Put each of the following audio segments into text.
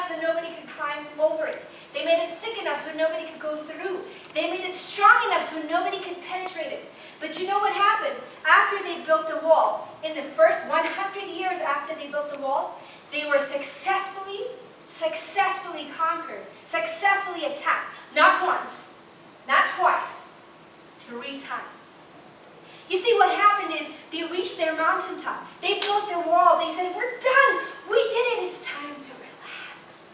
enough so nobody could climb over it. They made it thick enough so nobody could go through. They made it strong enough so nobody could penetrate it. But you know what happened? After they built the wall, in the first 100 years after they built the wall, they were successfully conquered, successfully attacked. Not once, not twice, 3 times. You see, what happened is they reached their mountaintop. They built their wall. They said, we're done. We did it. It's time to relax.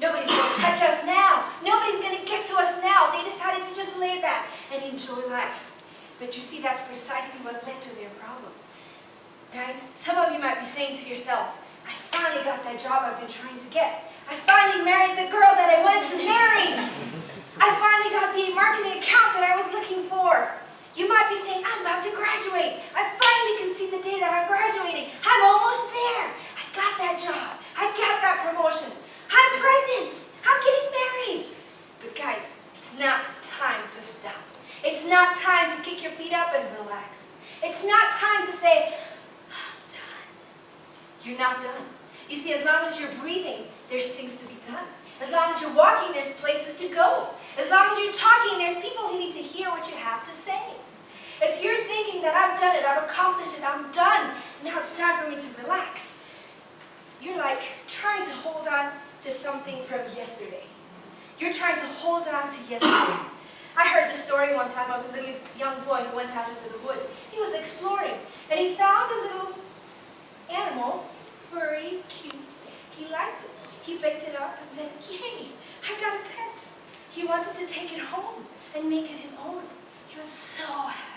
Nobody's going to touch us now. Nobody's going to get to us now. They decided to just lay back and enjoy life. But you see, that's precisely what led to their problem. Guys, some of you might be saying to yourself, I finally got that job I've been trying to get. I finally married the girl that I wanted to marry. I finally got the marketing account that I was looking for. You might be saying, I'm about to graduate. I finally can see the day that I'm graduating. I'm almost there. I got that job. I got that promotion. I'm pregnant. I'm getting married. But guys, it's not time to stop. It's not time to kick your feet up and relax. It's not time to say, I'm done. You're not done. You see, as long as you're breathing, there's things to be done. As long as you're walking, there's places to go. As long as you're talking, there's people who need to hear what you have to say. If you're thinking that I've done it, I've accomplished it, I'm done, now it's time for me to relax, you're like trying to hold on to something from yesterday. You're trying to hold on to yesterday. I heard the story one time of a little young boy who went out into the woods. He was exploring, and he found a little animal, furry, cute. He liked it. He picked it up and said, yay, I got a pet. He wanted to take it home and make it his own. He was so happy.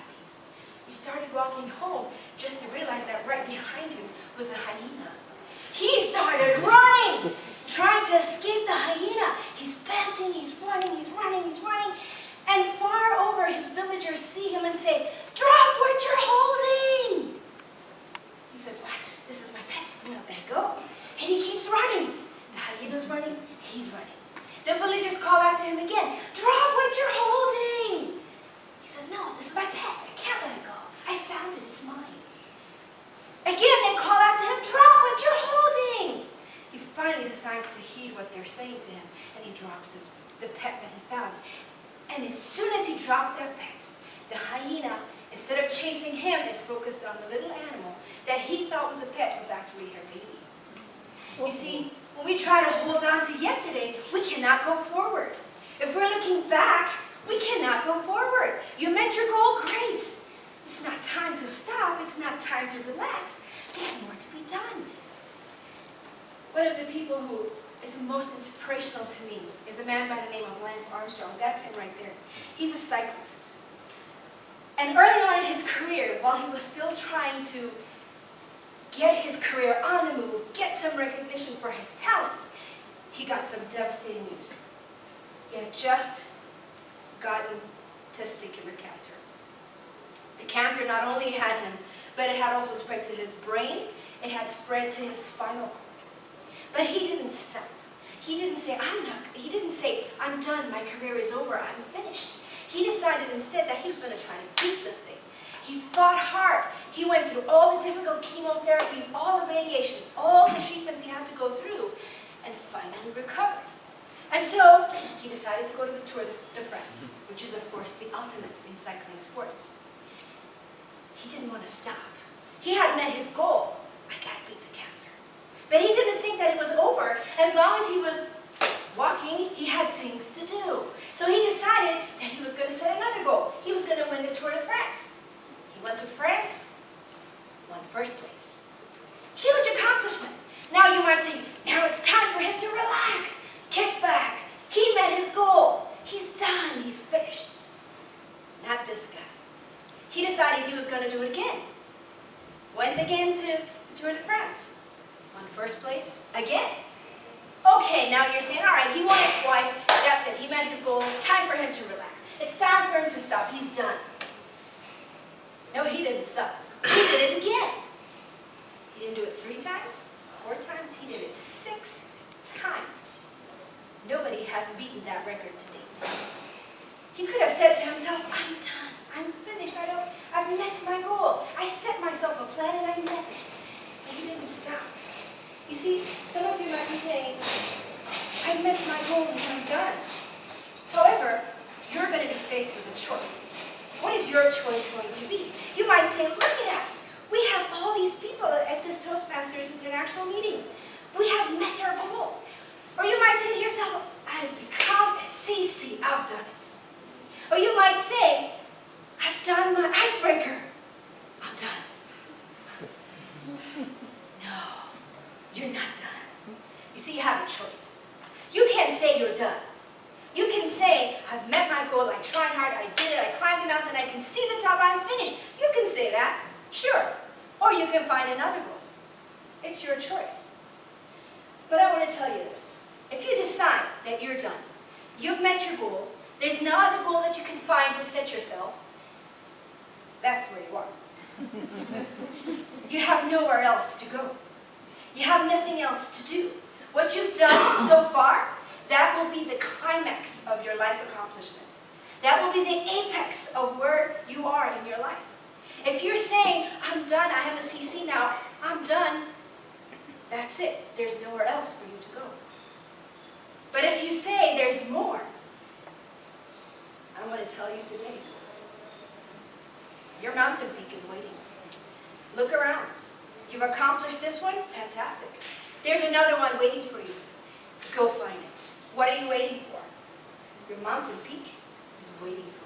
He started walking home just to realize that right behind him was a hyena. He started running, trying to escape the hyena. He's panting, he's running, he's running, he's running. And far over, his villagers see him and say, drop what you're holding. He says, what? This is my pet. I'm not letting go. And he keeps running. The hyena's running, he's running. The villagers call out to him again, drop what you're holding. He says, no, this is my pet. I can't let it go. I found it. It's mine. Again, they call out to him, drop what you're holding. He finally decides to heed what they're saying to him, and he drops the pet that he found. And as soon as he dropped that pet, the hyena, instead of chasing him, is focused on the little animal that he thought was a pet was actually her baby. You see, when we try to hold on to yesterday, we cannot go forward. If we're looking back, we cannot go forward. You met your goal, great. It's not time to stop. It's not time to relax. There's more to be done. One of the people who is the most inspirational to me is a man by the name of Lance Armstrong. That's him right there. He's a cyclist. And early on in his career, while he was still trying to get his career on the move, get some recognition for his talent, he got some devastating news. He had just gotten testicular cancer. The cancer not only had him, but it had also spread to his brain, it had spread to his spinal cord. But he didn't stop. He didn't say, I'm done, my career is over, I'm finished. He decided instead that he was going to try to beat this thing. He fought hard. He went through all the difficult chemotherapies, all the radiations, all the treatments he had to go through, and finally recovered. And so, he decided to go to the Tour de France, which is, of course, the ultimate in cycling sports. He didn't want to stop. He had met his goal. I gotta beat the cancer. But he didn't think that it was over. As long as he was walking, he had things to do. So he decided that he was going to set another goal. He was going to win the Tour de France. He went to France, won first place. Huge accomplishment. Now you might say, now it's time for him to relax, kick back. He met his goal. He's done. He's finished. Not this guy. He decided he was going to do it again. Went again to the Tour de France. Won first place again. Okay, now you're saying, all right, he won it twice. That's it. He met his goal. It's time for him to relax. It's time for him to stop. He's done. No, he didn't stop. He did it again. He didn't do it 3 times, 4 times. He did it 6 times. Nobody has beaten that record to date. He could have said to himself, I'm done. I'm finished. I've met my goal. I set myself a plan and I met it. But he didn't stop. You see, some of you might be saying, I met my goal and I'm done. However, you're going to be faced with a choice. What is your choice going to be? You might say, look at us. We have all these people at this Toastmasters International meeting. We have met our goal. Or you might say to yourself, I've become a CC, I've done it. Or you might say, I've done my icebreaker. I'm done. No, you're not done. You see, you have a choice. You can't say you're done. You can say, I've met my goal, I tried hard, I did it, I climbed the mountain, I can see the top, I'm finished. You can say that, sure. Or you can find another goal. It's your choice. But I want to tell you this. If you decide that you're done, you've met your goal, there's no other goal that you can find to set yourself, that's where you are. You have nowhere else to go. You have nothing else to do. What you've done so far, that will be the climax of your life accomplishment. That will be the apex of where you are in your life. If you're saying, I'm done, I have a CC now, I'm done, that's it. There's nowhere else for you to go. But if you say there's more, I want to tell you today, your mountain peak is waiting. Look around. You've accomplished this one? Fantastic. There's another one waiting for you. Go find it. What are you waiting for? Your mountain peak is waiting for you.